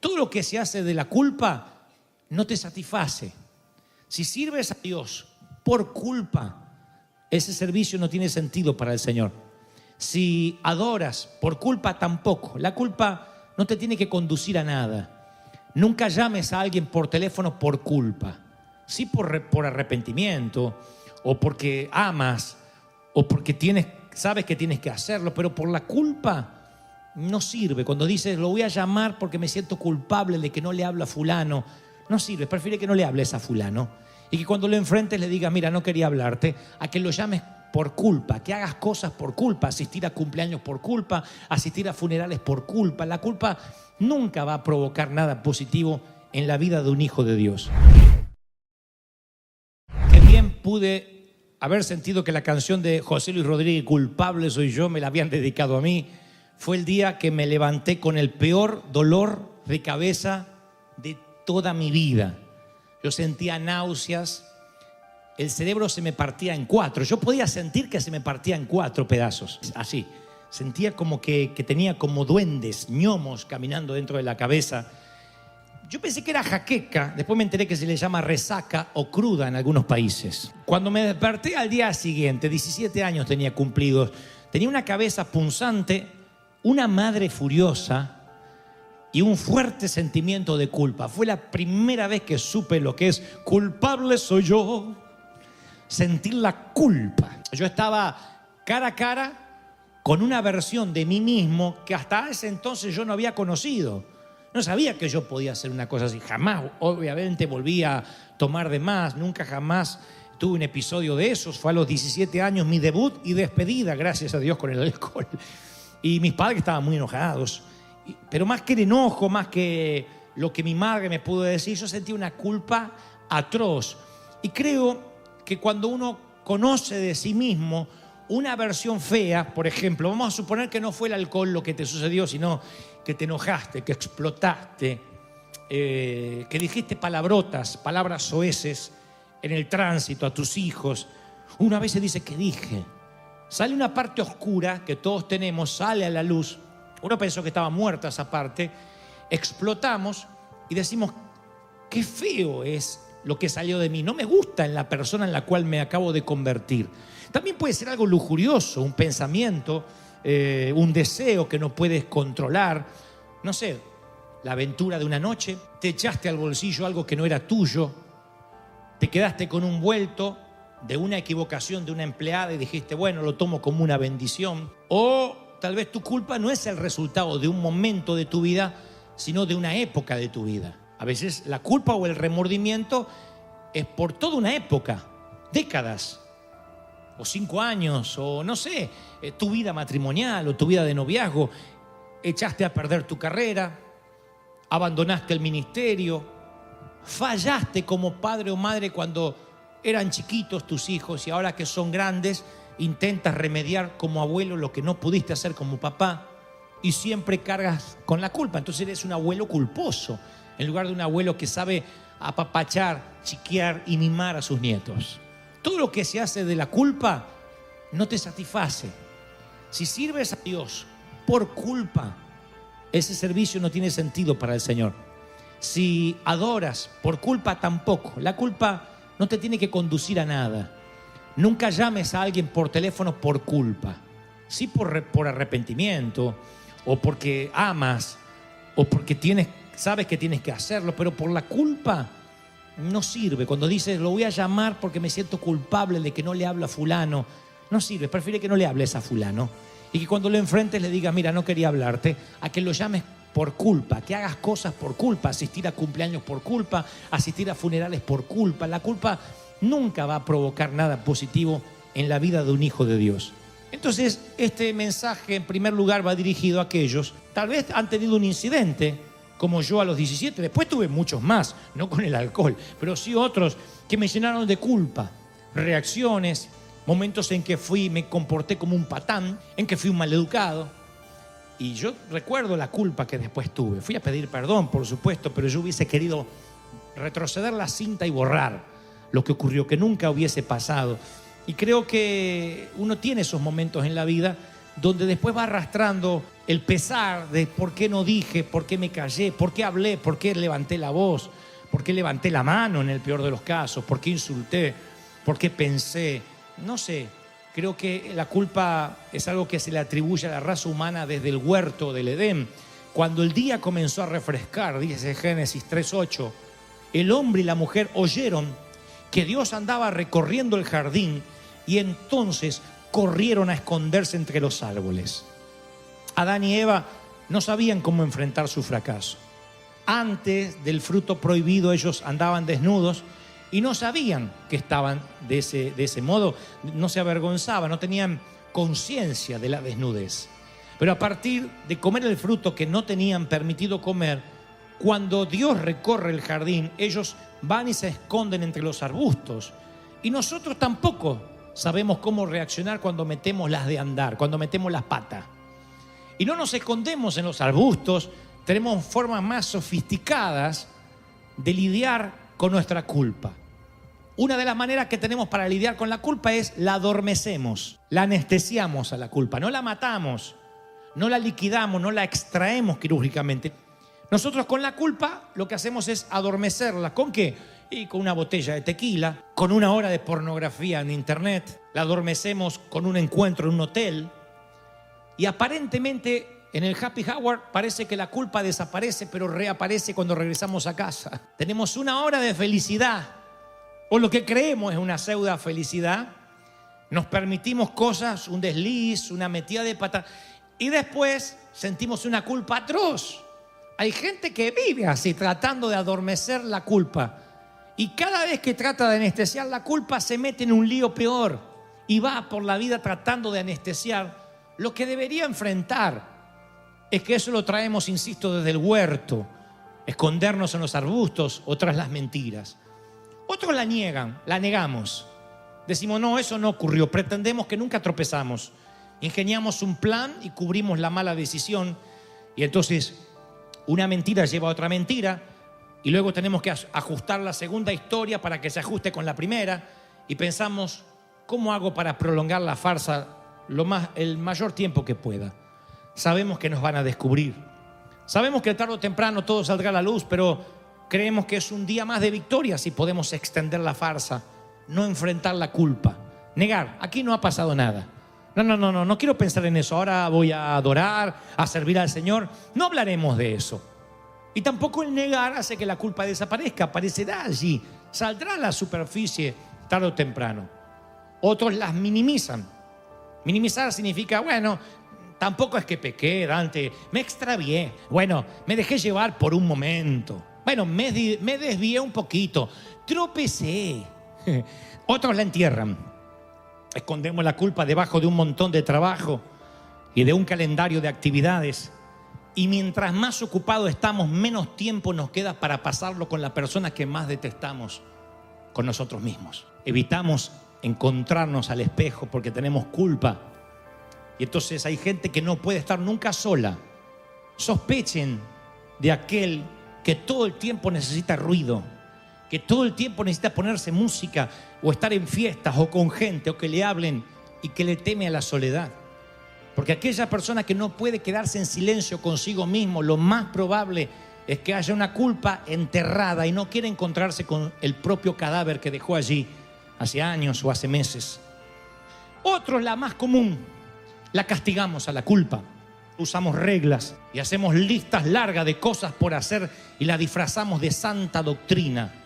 Todo lo que se hace de la culpa no te satisface. Si sirves a Dios por culpa, ese servicio no tiene sentido para el Señor. Si adoras por culpa, tampoco. La culpa no te tiene que conducir a nada. Nunca llames a alguien por teléfono por culpa. Sí por arrepentimiento, o porque amas, o porque sabes que tienes que hacerlo, pero por la culpa no sirve. Cuando dices, lo voy a llamar porque me siento culpable de que no le habla a fulano, no sirve. Prefiere que no le hables a fulano y que cuando lo enfrentes le digas, mira, no quería hablarte, a que lo llames por culpa, que hagas cosas por culpa, asistir a cumpleaños por culpa, asistir a funerales por culpa. La culpa nunca va a provocar nada positivo en la vida de un hijo de Dios. Qué bien pude haber sentido que la canción de José Luis Rodríguez, Culpable soy yo, me la habían dedicado a mí. Fue el día que me levanté con el peor dolor de cabeza de toda mi vida. Yo sentía náuseas, el cerebro se me partía en cuatro. Yo podía sentir que se me partía en cuatro pedazos, así. Sentía como que tenía como duendes, gnomos caminando dentro de la cabeza. Yo pensé que era jaqueca, después me enteré que se le llama resaca o cruda en algunos países. Cuando me desperté al día siguiente, 17 años tenía cumplidos, tenía una cabeza punzante, una madre furiosa y un fuerte sentimiento de culpa. Fue la primera vez que supe lo que es culpable soy yo. Sentir la culpa. Yo estaba cara a cara con una versión de mí mismo que hasta ese entonces yo no había conocido. No sabía que yo podía hacer una cosa así. Jamás, obviamente, volví a tomar de más. Nunca jamás tuve un episodio de esos. Fue a los 17 años mi debut y despedida, gracias a Dios, con el alcohol. Y mis padres estaban muy enojados. Pero más que el enojo, más que lo que mi madre me pudo decir, yo sentí una culpa atroz. Y creo que cuando uno conoce de sí mismo una versión fea, por ejemplo, vamos a suponer que no fue el alcohol lo que te sucedió, sino que te enojaste, que explotaste, que dijiste palabrotas, palabras soeces en el tránsito a tus hijos. Una vez se dice, ¿qué dije? Sale una parte oscura que todos tenemos, sale a la luz. Uno pensó que estaba muerta esa parte. Explotamos y decimos, qué feo es lo que salió de mí. No me gusta en la persona en la cual me acabo de convertir. También puede ser algo lujurioso, un pensamiento, un deseo que no puedes controlar. No sé, la aventura de una noche, te echaste al bolsillo algo que no era tuyo, te quedaste con un vuelto de una equivocación de una empleada y dijiste, bueno, lo tomo como una bendición. O tal vez tu culpa no es el resultado de un momento de tu vida, sino de una época de tu vida. A veces la culpa o el remordimiento es por toda una época, décadas, o 5 años, o no sé, tu vida matrimonial o tu vida de noviazgo. Echaste a perder tu carrera, abandonaste el ministerio, fallaste como padre o madre cuando eran chiquitos tus hijos y ahora que son grandes intentas remediar como abuelo lo que no pudiste hacer como papá y siempre cargas con la culpa. Entonces eres un abuelo culposo en lugar de un abuelo que sabe apapachar, chiquear y mimar a sus nietos. Todo lo que se hace de la culpa no te satisface. Si sirves a Dios por culpa, ese servicio no tiene sentido para el Señor. Si adoras por culpa, tampoco. La culpa no te tiene que conducir a nada. Nunca llames a alguien por teléfono por culpa. Sí por arrepentimiento, o porque amas, o porque sabes que tienes que hacerlo, pero por la culpa no sirve. Cuando dices, lo voy a llamar porque me siento culpable de que no le habla a fulano, no sirve. Prefiere que no le hables a fulano y que cuando lo enfrentes le digas, mira, no quería hablarte, a que lo llames por culpa, que hagas cosas por culpa, asistir a cumpleaños por culpa, asistir a funerales por culpa. La culpa nunca va a provocar nada positivo en la vida de un hijo de Dios. Entonces, este mensaje en primer lugar va dirigido a aquellos, tal vez han tenido un incidente, como yo a los 17, después tuve muchos más, no con el alcohol, pero sí otros que me llenaron de culpa, reacciones, momentos en que me comporté como un patán, en que fui un maleducado. Y yo recuerdo la culpa que después tuve. Fui a pedir perdón, por supuesto, pero yo hubiese querido retroceder la cinta y borrar lo que ocurrió, que nunca hubiese pasado. Y creo que uno tiene esos momentos en la vida donde después va arrastrando el pesar de por qué no dije, por qué me callé, por qué hablé, por qué levanté la voz, por qué levanté la mano en el peor de los casos, por qué insulté, por qué pensé. No sé, creo que la culpa es algo que se le atribuye a la raza humana desde el huerto del Edén. Cuando el día comenzó a refrescar, dice Génesis 3:8, el hombre y la mujer oyeron que Dios andaba recorriendo el jardín y entonces corrieron a esconderse entre los árboles. Adán y Eva no sabían cómo enfrentar su fracaso. Antes del fruto prohibido ellos andaban desnudos y no sabían que estaban de ese modo, no se avergonzaban, no tenían conciencia de la desnudez. Pero a partir de comer el fruto que no tenían permitido comer, cuando Dios recorre el jardín, ellos van y se esconden entre los arbustos. Y nosotros tampoco sabemos cómo reaccionar cuando metemos las de andar, cuando metemos las patas. Y no nos escondemos en los arbustos, tenemos formas más sofisticadas de lidiar con nuestra culpa. Una de las maneras que tenemos para lidiar con la culpa es la adormecemos, la anestesiamos a la culpa, no la matamos, no la liquidamos, no la extraemos quirúrgicamente. Nosotros con la culpa lo que hacemos es adormecerla. ¿Con qué? Y con una botella de tequila, con una hora de pornografía en internet. La adormecemos con un encuentro en un hotel. Y aparentemente en el happy hour parece que la culpa desaparece, pero reaparece cuando regresamos a casa. Tenemos una hora de felicidad, o lo que creemos es una pseudo felicidad. Nos permitimos cosas, un desliz, una metida de pata, y después sentimos una culpa atroz. Hay gente que vive así, tratando de adormecer la culpa. Y cada vez que trata de anestesiar la culpa, se mete en un lío peor. Y va por la vida tratando de anestesiar lo que debería enfrentar. Es que eso lo traemos, insisto, desde el huerto. Escondernos en los arbustos o tras las mentiras. Otros la niegan, la negamos. Decimos, no, eso no ocurrió. Pretendemos que nunca tropezamos. Ingeniamos un plan y cubrimos la mala decisión. Y entonces una mentira lleva a otra mentira. Y luego tenemos que ajustar la segunda historia para que se ajuste con la primera. Y pensamos, ¿cómo hago para prolongar la farsa el mayor tiempo que pueda? Sabemos que nos van a descubrir. Sabemos que tarde o temprano todo saldrá a la luz, pero creemos que es un día más de victoria si podemos extender la farsa, no enfrentar la culpa, negar, aquí no ha pasado nada. No quiero pensar en eso. Ahora voy a adorar, a servir al Señor. No hablaremos de eso. Y tampoco el negar hace que la culpa desaparezca, aparecerá allí, saldrá a la superficie tarde o temprano. Otros las minimizan. Minimizar significa, bueno, tampoco es que pequé, Dante, me extravié. Bueno, me dejé llevar por un momento. Bueno, me desvié un poquito, tropecé. Otros la entierran. Escondemos la culpa debajo de un montón de trabajo y de un calendario de actividades. Y mientras más ocupados estamos, menos tiempo nos queda para pasarlo con la persona que más detestamos, con nosotros mismos. Evitamos encontrarnos al espejo porque tenemos culpa. Y entonces hay gente que no puede estar nunca sola. Sospechen de aquel que todo el tiempo necesita ruido, que todo el tiempo necesita ponerse música o estar en fiestas o con gente o que le hablen y que le teme a la soledad. Porque aquella persona que no puede quedarse en silencio consigo mismo, lo más probable es que haya una culpa enterrada y no quiere encontrarse con el propio cadáver que dejó allí hace años o hace meses. Otros, la más común, la castigamos a la culpa. Usamos reglas y hacemos listas largas de cosas por hacer y la disfrazamos de santa doctrina.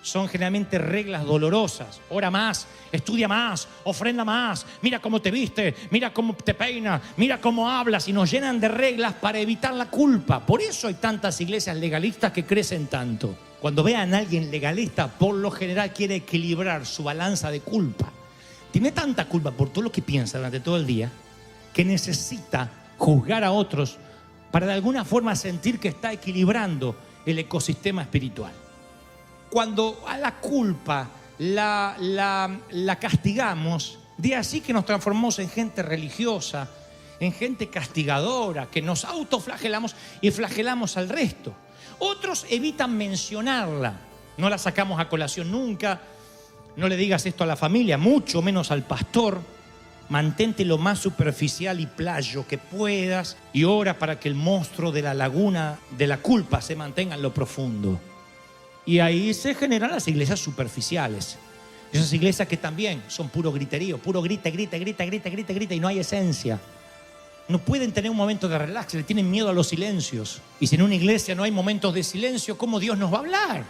Son generalmente reglas dolorosas. Ora más, estudia más, ofrenda más. Mira cómo te viste, mira cómo te peinas, mira cómo hablas. Y nos llenan de reglas para evitar la culpa. Por eso hay tantas iglesias legalistas que crecen tanto. Cuando vean a alguien legalista, por lo general quiere equilibrar su balanza de culpa. Tiene tanta culpa por todo lo que piensa durante todo el día que necesita juzgar a otros para de alguna forma sentir que está equilibrando el ecosistema espiritual. Cuando a la culpa la castigamos, de así que nos transformamos en gente religiosa, en gente castigadora, que nos autoflagelamos y flagelamos al resto. Otros evitan mencionarla, no la sacamos a colación nunca, no le digas esto a la familia, mucho menos al pastor. Mantente lo más superficial y playo que puedas y ora para que el monstruo de la laguna de la culpa se mantenga en lo profundo. Y ahí se generan las iglesias superficiales. Esas iglesias que también son puro griterío, puro grita y no hay esencia. No pueden tener un momento de relax, le tienen miedo a los silencios. Y si en una iglesia no hay momentos de silencio, ¿cómo Dios nos va a hablar?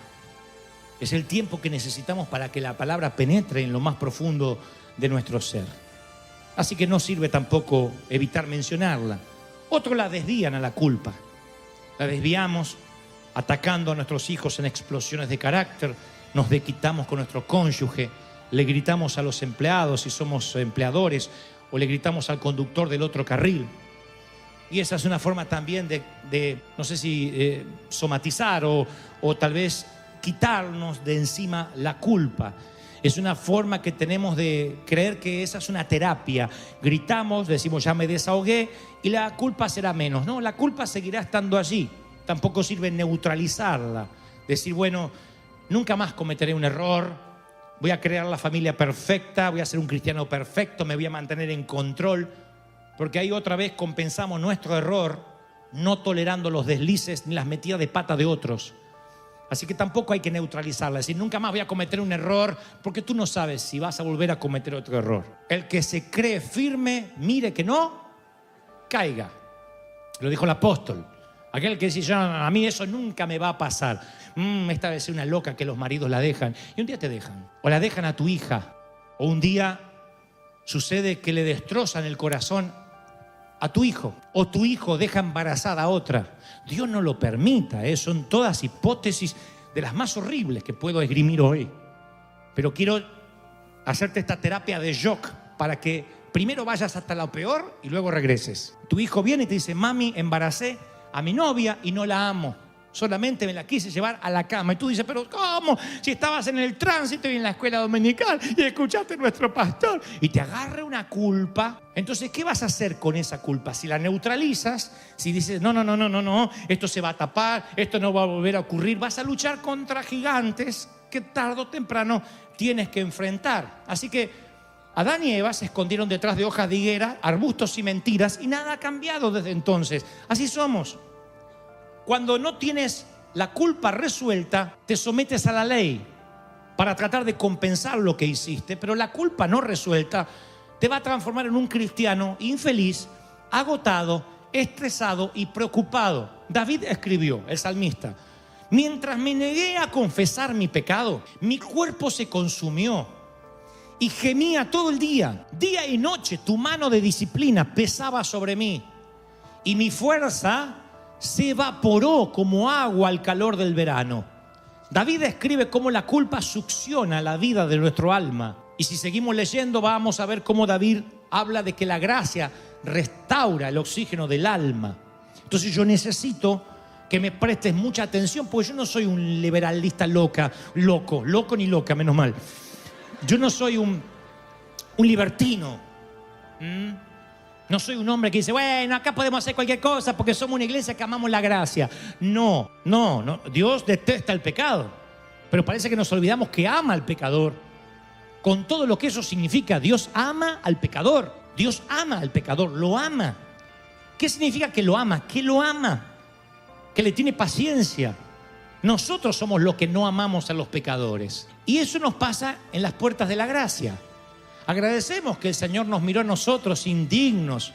Es el tiempo que necesitamos para que la palabra penetre en lo más profundo de nuestro ser. Así que no sirve tampoco evitar mencionarla. Otros la desvían a la culpa. La desviamos atacando a nuestros hijos en explosiones de carácter, nos desquitamos con nuestro cónyuge, le gritamos a los empleados si somos empleadores o le gritamos al conductor del otro carril. Y esa es una forma también de no sé si somatizar o tal vez quitarnos de encima la culpa. Es una forma que tenemos de creer que esa es una terapia. Gritamos, decimos ya me desahogué y la culpa será menos. No, la culpa seguirá estando allí. Tampoco sirve neutralizarla. Decir, bueno, nunca más cometeré un error, voy a crear la familia perfecta, voy a ser un cristiano perfecto, me voy a mantener en control. Porque ahí otra vez compensamos nuestro error no tolerando los deslices ni las metidas de pata de otros. Así que tampoco hay que neutralizarla, es decir, nunca más voy a cometer un error porque tú no sabes si vas a volver a cometer otro error. El que se cree firme, mire que no caiga. Lo dijo el apóstol. Aquel que dice, a mí eso nunca me va a pasar. Esta vez es una loca que los maridos la dejan. Y un día te dejan. O la dejan a tu hija. O un día sucede que le destrozan el corazón a tu hijo. O tu hijo deja embarazada a otra. Dios no lo permita. Son todas hipótesis de las más horribles que puedo esgrimir hoy. Pero quiero hacerte esta terapia de shock para que primero vayas hasta lo peor y luego regreses. Tu hijo viene y te dice, mami, embaracé a mi novia y no la amo. Solamente me la quise llevar a la cama. Y tú dices, pero ¿cómo? Si estabas en el tránsito y en la escuela dominical y escuchaste a nuestro pastor. Y te agarra una culpa. Entonces, ¿qué vas a hacer con esa culpa? Si la neutralizas, si dices, no, esto se va a tapar, esto no va a volver a ocurrir, vas a luchar contra gigantes que tarde o temprano tienes que enfrentar. Así que Adán y Eva se escondieron detrás de hojas de higuera, arbustos y mentiras, y nada ha cambiado desde entonces. Así somos. Cuando no tienes la culpa resuelta, te sometes a la ley para tratar de compensar lo que hiciste, pero la culpa no resuelta te va a transformar en un cristiano infeliz, agotado, estresado y preocupado. David escribió, el salmista, mientras me negué a confesar mi pecado, mi cuerpo se consumió y gemía todo el día. Día y noche tu mano de disciplina pesaba sobre mí y mi fuerza se evaporó como agua al calor del verano. David escribe cómo la culpa succiona la vida de nuestro alma. Y si seguimos leyendo vamos a ver cómo David habla de que la gracia restaura el oxígeno del alma. Entonces yo necesito que me prestes mucha atención, porque yo no soy un liberalista loco ni loca, menos mal. Yo no soy un libertino. No soy un hombre que dice, bueno, acá podemos hacer cualquier cosa porque somos una iglesia que amamos la gracia. No. Dios detesta el pecado. Pero parece que nos olvidamos que ama al pecador. Con todo lo que eso significa, Dios ama al pecador. Dios ama al pecador, lo ama. ¿Qué significa que lo ama? Que lo ama. Que le tiene paciencia. Nosotros somos los que no amamos a los pecadores. Y eso nos pasa en las puertas de la gracia. Agradecemos que el Señor nos miró a nosotros indignos,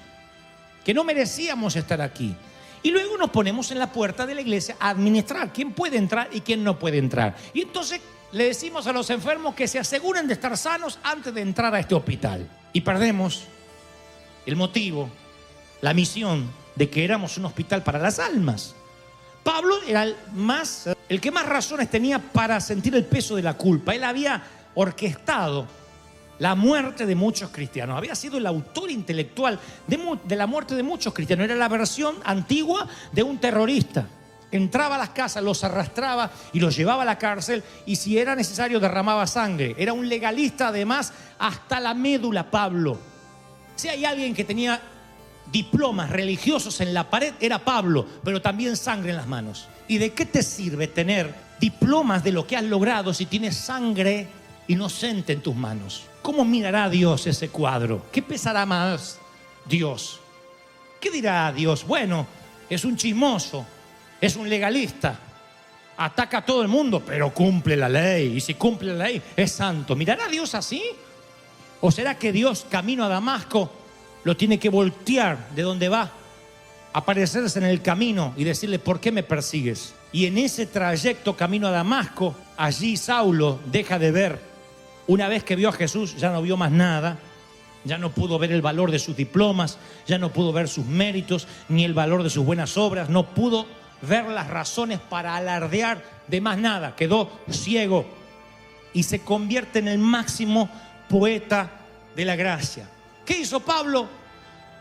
que no merecíamos estar aquí. Y luego nos ponemos en la puerta de la iglesia a administrar quién puede entrar y quién no puede entrar. Y entonces le decimos a los enfermos que se aseguren de estar sanos antes de entrar a este hospital. Y perdemos el motivo, la misión de que éramos un hospital para las almas. Pablo era el que más razones tenía para sentir el peso de la culpa. Él había orquestado la muerte de muchos cristianos. Había sido el autor intelectual de la muerte de muchos cristianos. Era la versión antigua de un terrorista. Entraba a las casas, los arrastraba y los llevaba a la cárcel y si era necesario derramaba sangre. Era un legalista además hasta la médula, Pablo. Si hay alguien que tenía diplomas religiosos en la pared, era Pablo, pero también sangre en las manos. ¿Y de qué te sirve tener diplomas de lo que has logrado si tienes sangre inocente en tus manos? ¿Cómo mirará Dios ese cuadro? ¿Qué pesará más Dios? ¿Qué dirá Dios? Bueno, es un chismoso, es un legalista, ataca a todo el mundo, pero cumple la ley. Y si cumple la ley, es santo. ¿Mirará Dios así? ¿O será que Dios, camino a Damasco, lo tiene que voltear de donde va, aparecerse en el camino y decirle, ¿por qué me persigues? Y en ese trayecto camino a Damasco, allí Saulo deja de ver. Una vez que vio a Jesús, ya no vio más nada. Ya no pudo ver el valor de sus diplomas, ya no pudo ver sus méritos, ni el valor de sus buenas obras. No pudo ver las razones para alardear de más nada. Quedó ciego y se convierte en el máximo poeta de la gracia. ¿Qué hizo Pablo?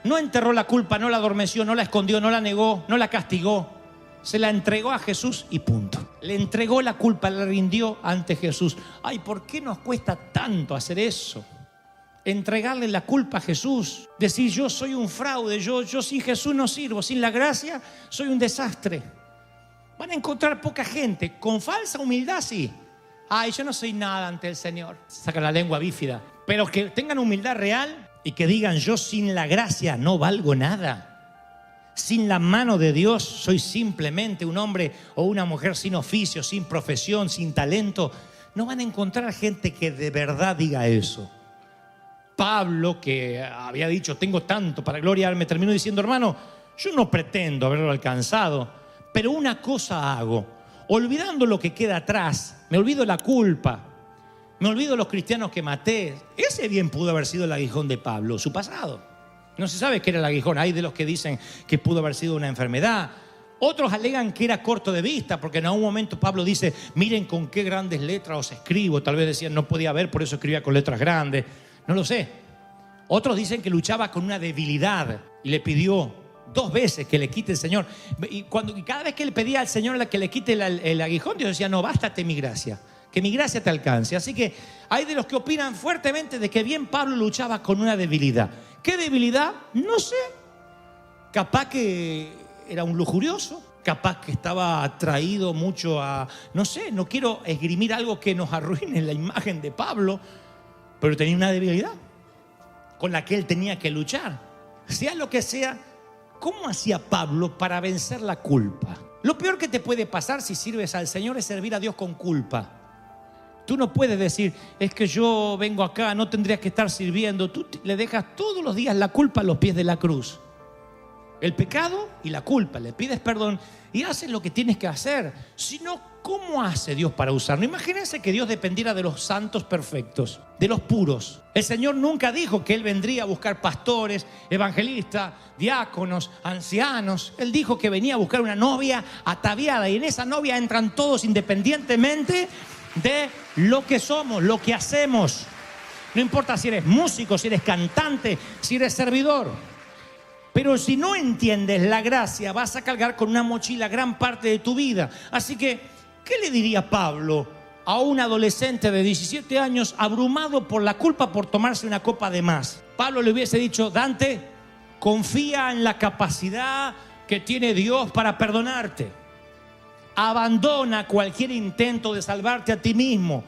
No enterró la culpa, no la adormeció, no la escondió, no la negó, no la castigó. Se la entregó a Jesús y punto. Le entregó la culpa, la rindió ante Jesús. Ay, ¿por qué nos cuesta tanto hacer eso? Entregarle la culpa a Jesús. Decir, yo soy un fraude, yo sin Jesús no sirvo, sin la gracia soy un desastre. Van a encontrar poca gente con falsa humildad, sí. Ay, yo no soy nada ante el Señor. Saca la lengua bífida. Pero que tengan humildad real y que digan, yo sin la gracia no valgo nada. Sin la mano de Dios soy simplemente un hombre o una mujer sin oficio, sin profesión, sin talento. No van a encontrar gente que de verdad diga eso. Pablo, que había dicho, tengo tanto para gloriarme, terminó diciendo, hermano, yo no pretendo haberlo alcanzado, pero una cosa hago, olvidando lo que queda atrás, me olvido la culpa, me olvido los cristianos que maté. Ese bien pudo haber sido el aguijón de Pablo, su pasado. No se sabe qué era el aguijón. Hay de los que dicen que pudo haber sido una enfermedad. Otros alegan que era corto de vista, porque en algún momento Pablo dice, miren con qué grandes letras os escribo. Tal vez decían, no podía ver, por eso escribía con letras grandes. No lo sé. Otros dicen que luchaba con una debilidad y le pidió 2 veces que le quite el Señor. Y cada vez que le pedía al Señor que le quite el aguijón, Dios decía, no, bástate mi gracia, que mi gracia te alcance. Así que hay de los que opinan fuertemente de que bien Pablo luchaba con una debilidad. ¿Qué debilidad? No sé. Capaz que era un lujurioso, capaz que estaba atraído mucho a... No sé, no quiero esgrimir algo que nos arruine la imagen de Pablo, pero tenía una debilidad con la que él tenía que luchar. Sea lo que sea, ¿cómo hacía Pablo para vencer la culpa? Lo peor que te puede pasar si sirves al Señor es servir a Dios con culpa. Tú no puedes decir, es que yo vengo acá, no tendrías que estar sirviendo. Tú le dejas todos los días la culpa a los pies de la cruz. El pecado y la culpa. Le pides perdón y haces lo que tienes que hacer. Si no, ¿cómo hace Dios para usarlo? Imagínense que Dios dependiera de los santos perfectos, de los puros. El Señor nunca dijo que Él vendría a buscar pastores, evangelistas, diáconos, ancianos. Él dijo que venía a buscar una novia ataviada, y en esa novia entran todos independientemente de lo que somos, lo que hacemos. No importa si eres músico, si eres cantante, si eres servidor. Pero si no entiendes la gracia, vas a cargar con una mochila gran parte de tu vida. Así que, ¿qué le diría Pablo a un adolescente de 17 años abrumado por la culpa por tomarse una copa de más? Pablo le hubiese dicho, Dante, confía en la capacidad que tiene Dios para perdonarte. Abandona cualquier intento de salvarte a ti mismo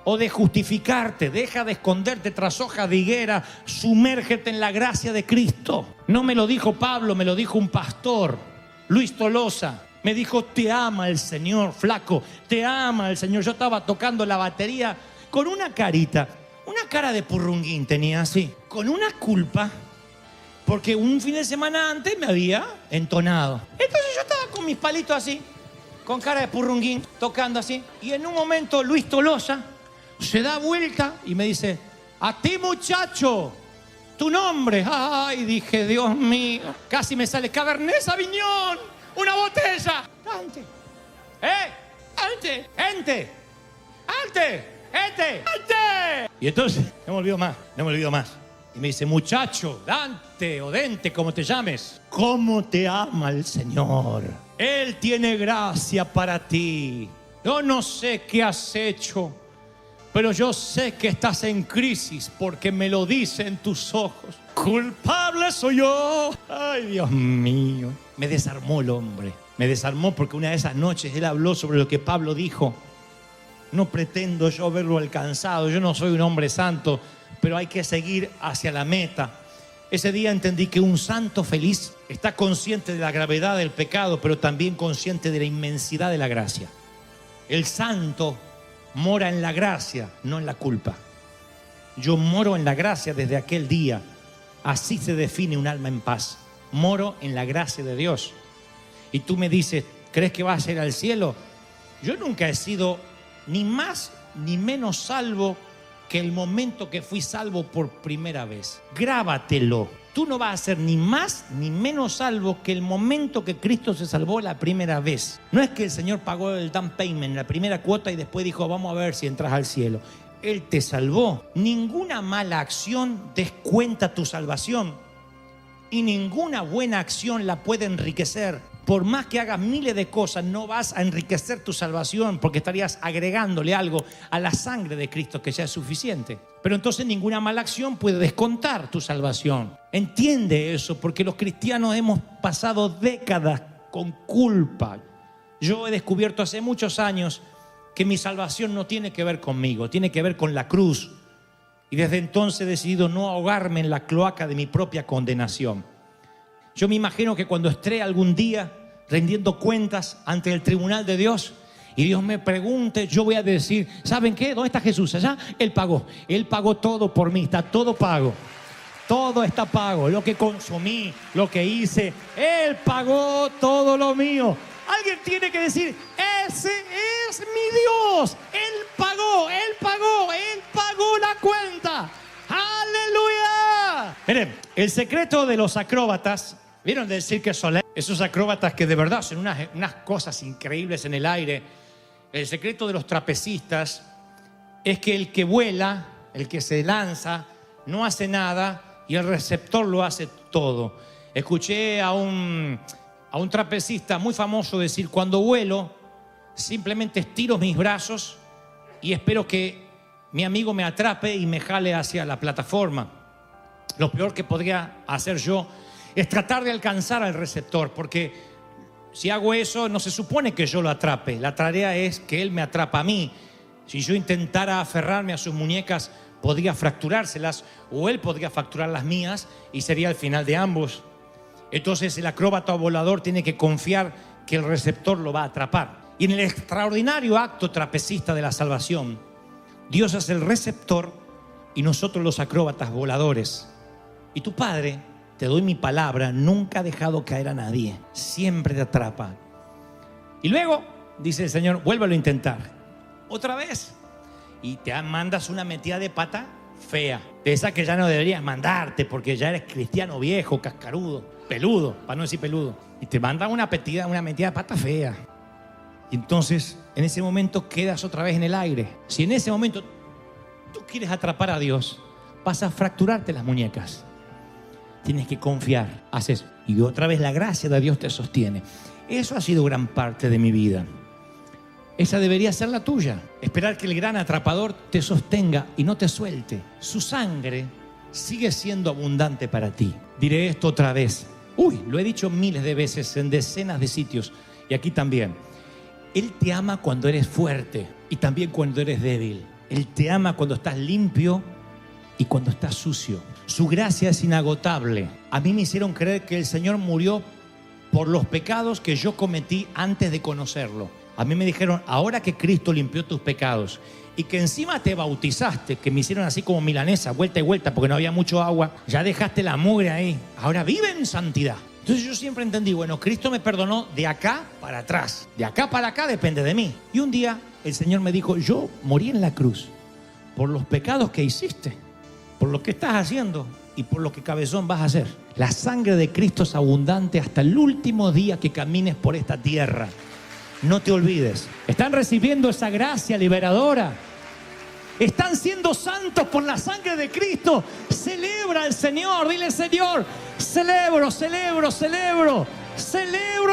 o de justificarte. Deja de esconderte tras hojas de higuera. Sumérgete en la gracia de Cristo. No me lo dijo Pablo, me lo dijo un pastor, Luis Tolosa. Me dijo, te ama el Señor, flaco, te ama el Señor. Yo estaba tocando la batería con una carita, una cara de purrunguín tenía así, con una culpa, porque un fin de semana antes me había entonado. Entonces yo estaba con mis palitos así, con cara de purrunguín, tocando así. Y en un momento Luis Tolosa se da vuelta y me dice, a ti muchacho, tu nombre. Ay, dije, Dios mío, casi me sale Cabernet Sauvignon, una botella. Ante, ante, ente, ante, ente, ante. Y entonces, no me olvido más. Y me dice, muchacho, Dante o Dente, como te llames, ¿cómo te ama el Señor? Él tiene gracia para ti. Yo no sé qué has hecho, pero yo sé que estás en crisis porque me lo dicen tus ojos. Culpable soy yo. Ay, Dios mío. Me desarmó el hombre. Me desarmó porque una de esas noches él habló sobre lo que Pablo dijo. No pretendo yo haberlo alcanzado. Yo no soy un hombre santo, pero hay que seguir hacia la meta. Ese día entendí que un santo feliz está consciente de la gravedad del pecado, pero también consciente de la inmensidad de la gracia. El santo mora en la gracia, no en la culpa. Yo moro en la gracia desde aquel día. Así se define un alma en paz. Moro en la gracia de Dios. Y tú me dices, ¿crees que vas a ir al cielo? Yo nunca he sido ni más ni menos salvo que el momento que fui salvo por primera vez. Grábatelo. Tú no vas a ser ni más ni menos salvo que el momento que Cristo se salvó la primera vez. No es que el Señor pagó el down payment, la primera cuota, y después dijo, vamos a ver si entras al cielo. Él te salvó. Ninguna mala acción descuenta tu salvación. Y ninguna buena acción la puede enriquecer. Por más que hagas miles de cosas, no vas a enriquecer tu salvación, porque estarías agregándole algo a la sangre de Cristo que ya es suficiente. Pero entonces ninguna mala acción puede descontar tu salvación. Entiende eso, porque los cristianos hemos pasado décadas con culpa. Yo he descubierto hace muchos años que mi salvación no tiene que ver conmigo, tiene que ver con la cruz. Y desde entonces he decidido no ahogarme en la cloaca de mi propia condenación. Yo me imagino que cuando esté algún día rendiendo cuentas ante el tribunal de Dios y Dios me pregunte, yo voy a decir, ¿saben qué? ¿Dónde está Jesús? Allá. Él pagó todo por mí, está todo pago. Todo está pago, lo que consumí, lo que hice, Él pagó todo lo mío. Alguien tiene que decir, ese es mi Dios. Él pagó la cuenta. ¡Aleluya! Miren, el secreto de los acróbatas, ¿vieron del Cirque du Soleil? Esos acróbatas que de verdad son unas cosas increíbles en el aire. El secreto de los trapecistas es que el que vuela, el que se lanza, no hace nada y el receptor lo hace todo. Escuché a un trapecista muy famoso decir, cuando vuelo, simplemente estiro mis brazos y espero que mi amigo me atrape y me jale hacia la plataforma. Lo peor que podría hacer yo es tratar de alcanzar al receptor, porque si hago eso, no se supone que yo lo atrape. La tarea es que él me atrapa a mí. Si yo intentara aferrarme a sus muñecas, podría fracturárselas, o él podría fracturar las mías y sería el final de ambos. Entonces el acróbata volador tiene que confiar que el receptor lo va a atrapar. Y en el extraordinario acto trapecista de la salvación, Dios es el receptor y nosotros los acróbatas voladores. Y tu Padre, te doy mi palabra, nunca ha dejado caer a nadie. Siempre te atrapa. Y luego, dice el Señor, vuélvelo a intentar. Otra vez. Y te mandas una metida de pata fea. De esa que ya no deberías mandarte porque ya eres cristiano viejo, cascarudo, peludo, para no decir peludo. Y te mandan una metida de pata fea. Y entonces, en ese momento quedas otra vez en el aire. Si en ese momento tú quieres atrapar a Dios, vas a fracturarte las muñecas. Tienes que confiar. Haces. Y otra vez la gracia de Dios te sostiene. Eso ha sido gran parte de mi vida. Esa debería ser la tuya. Esperar que el gran atrapador te sostenga y no te suelte. Su sangre sigue siendo abundante para ti. Diré esto otra vez. Lo he dicho miles de veces en decenas de sitios y aquí también. Él te ama cuando eres fuerte y también cuando eres débil. Él te ama cuando estás limpio y cuando estás sucio. Su gracia es inagotable. A mí me hicieron creer que el Señor murió por los pecados que yo cometí antes de conocerlo. A mí me dijeron, ahora que Cristo limpió tus pecados y que encima te bautizaste, que me hicieron así como milanesa, vuelta y vuelta porque no había mucho agua, ya dejaste la mugre ahí. Ahora vive en santidad. Entonces yo siempre entendí, bueno, Cristo me perdonó de acá para atrás. De acá para acá depende de mí. Y un día el Señor me dijo, yo morí en la cruz por los pecados que hiciste, por lo que estás haciendo y por lo que cabezón vas a hacer. La sangre de Cristo es abundante hasta el último día que camines por esta tierra. No te olvides. Están recibiendo esa gracia liberadora. Están siendo santos por la sangre de Cristo. Celebra al Señor. Dile, Señor, celebro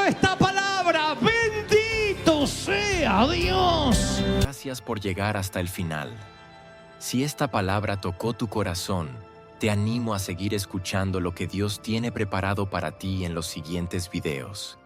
esta palabra. Bendito sea Dios. Gracias por llegar hasta el final. Si esta palabra tocó tu corazón, te animo a seguir escuchando lo que Dios tiene preparado para ti en los siguientes videos.